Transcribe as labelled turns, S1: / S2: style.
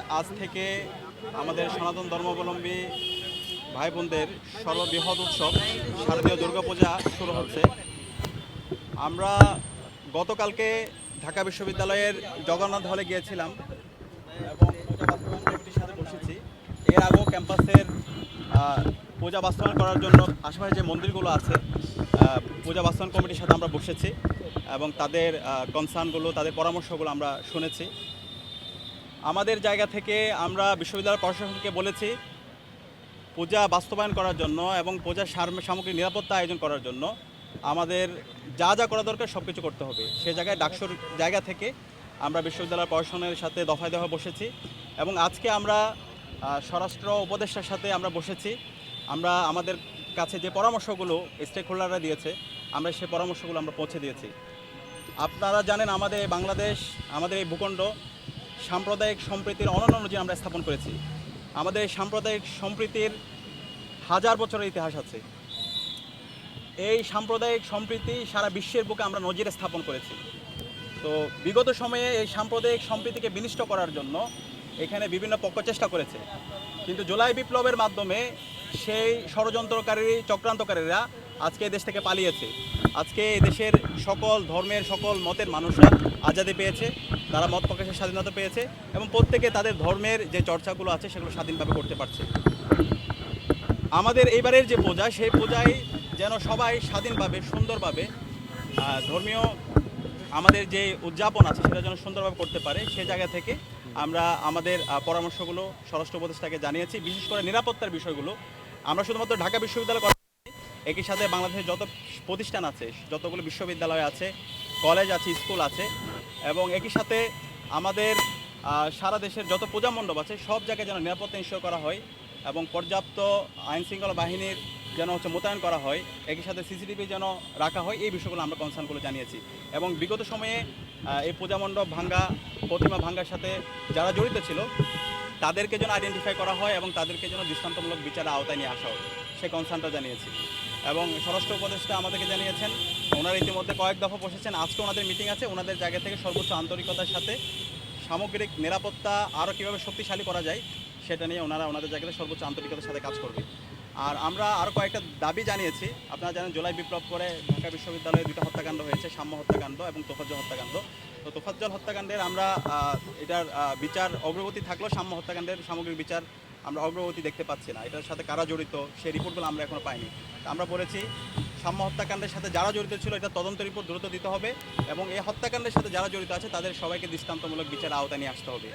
S1: আজ থেকে আমাদের সনাতন ধর্মাবলম্বী ভাই বোনদের সর্ববৃহৎ উৎসব শারদীয় দুর্গাপূজা শুরু হচ্ছে। আমরা গতকালকে ঢাকা বিশ্ববিদ্যালয়ের জগন্নাথ হলে গিয়েছিলাম এবং পূজা বাস্তবায়ন কমিটির সাথে বসেছি। এর আগেও ক্যাম্পাসের পূজা বাস্তবায়ন করার জন্য আশেপাশে যে মন্দিরগুলো আছে পূজা বাস্তবায়ন কমিটির সাথে আমরা বসেছি এবং তাদের কনসার্নগুলো, তাদের পরামর্শগুলো আমরা শুনেছি। আমাদের জায়গা থেকে আমরা বিশ্ববিদ্যালয় প্রশাসনকে বলেছি পূজা বাস্তবায়ন করার জন্য এবং পূজার সামগ্রিক নিরাপত্তা আয়োজন করার জন্য আমাদের যা যা করা দরকার সব কিছু করতে হবে। সে জায়গায় ডাকসুর জায়গা থেকে আমরা বিশ্ববিদ্যালয় প্রশাসনের সাথে দফায় দফায় বসেছি এবং আজকে আমরা স্বরাষ্ট্র উপদেষ্টার সাথে আমরা বসেছি। আমরা আমাদের কাছে যে পরামর্শগুলো স্টেক হোল্ডাররা দিয়েছে আমরা সেই পরামর্শগুলো আমরা পৌঁছে দিয়েছি। আপনারা জানেন আমাদের বাংলাদেশ, আমাদের এই ভূখণ্ড সাম্প্রদায়িক সম্প্রীতির অনন্য নজির আমরা স্থাপন করেছি। আমাদের এই সাম্প্রদায়িক সম্প্রীতির হাজার বছরের ইতিহাস আছে। এই সাম্প্রদায়িক সম্প্রীতি সারা বিশ্বের বুকে আমরা নজির স্থাপন করেছি। তো বিগত সময়ে এই সাম্প্রদায়িক সম্প্রীতিকে বিনষ্ট করার জন্য এখানে বিভিন্ন পক্ষ চেষ্টা করেছে, কিন্তু জুলাই বিপ্লবের মাধ্যমে সেই ষড়যন্ত্রকারী চক্রান্তকারীরা আজকে দেশ থেকে পালিয়েছে। আজকে দেশের সকল ধর্মের সকল মতের মানুষরা আজাদি পেয়েছে, তারা মত প্রকাশের স্বাধীনতা পেয়েছে এবং প্রত্যেকে তাদের ধর্মের যে চর্চাগুলো আছে সেগুলো স্বাধীনভাবে করতে পারছে। আমাদের এইবারের যে পূজা, সেই পূজায় যেন সবাই স্বাধীনভাবে সুন্দরভাবে ধর্মীয় আমাদের যে উদযাপন আছে সেটা যেন সুন্দরভাবে করতে পারে, সে জায়গা থেকে আমরা আমাদের পরামর্শগুলো স্বরাষ্ট্র উপদেষ্টাকে জানিয়েছি। বিশেষ করে নিরাপত্তার বিষয়গুলো আমরা শুধুমাত্র ঢাকা বিশ্ববিদ্যালয়, একই সাথে বাংলাদেশের যত প্রতিষ্ঠান আছে, যতগুলো বিশ্ববিদ্যালয় আছে, কলেজ আছে, স্কুল আছে এবং একই সাথে আমাদের সারা দেশের যত পূজা মণ্ডপ আছে সব জায়গায় যেন নিরাপত্তা নিশ্চয় করা হয় এবং পর্যাপ্ত আইনশৃঙ্খলা বাহিনীর যেন মোতায়েন করা হয়, একই সাথে সিসিটিভি যেন রাখা হয়। এই বিষয়গুলো আমরা কনসার্নগুলো জানিয়েছি এবং বিগত সময়ে এই পূজা মণ্ডপ ভাঙ্গা, প্রতিমা ভাঙ্গার সাথে যারা জড়িত ছিল তাদেরকে যেন আইডেন্টিফাই করা হয় এবং তাদেরকে যেন দৃষ্টান্তমূলক বিচারের আওতায় নিয়ে আসা হয়, সে কনসার্নটা জানিয়েছি। এবং স্বরাষ্ট্র উপদেষ্টা আমাদেরকে জানিয়েছেন, ওনারা ইতিমধ্যে কয়েক দফা বসেছেন, আজকে ওনাদের মিটিং আছে। ওনাদের জায়গা থেকে সর্বোচ্চ আন্তরিকতার সাথে সামগ্রিক নিরাপত্তা আরও কীভাবে শক্তিশালী করা যায় সেটা নিয়ে ওনাদের জায়গাতে সর্বোচ্চ আন্তরিকতার সাথে কাজ করবে। আর আমরা আরও কয়েকটা দাবি জানিয়েছি। আপনারা জানেন জুলাই বিপ্লব করে ঢাকা বিশ্ববিদ্যালয়ে দুটো হত্যাকাণ্ড হয়েছে, সাম্য হত্যাকাণ্ড এবং তোফাজ্জল হত্যাকাণ্ড। তো তোফাজ্জল হত্যাকাণ্ডের আমরা এটার বিচার অগ্রগতি থাকলেও সাম্য হত্যাকাণ্ডের সামগ্রিক বিচার আমরা অগ্রগতি দেখতে পাচ্ছি না। এটার সাথে কারা জড়িত সেই রিপোর্টগুলো আমরা এখনও পাইনি। আমরা বলেছি সাম্য হত্যাকাণ্ডের সাথে যারা জড়িত ছিল এটা তদন্ত রিপোর্ট দ্রুত দিতে হবে এবং এই হত্যাকাণ্ডের সাথে যারা জড়িত আছে তাদের সবাইকে দৃষ্টান্তমূলক বিচারের আওতায় নিয়ে আসতে হবে।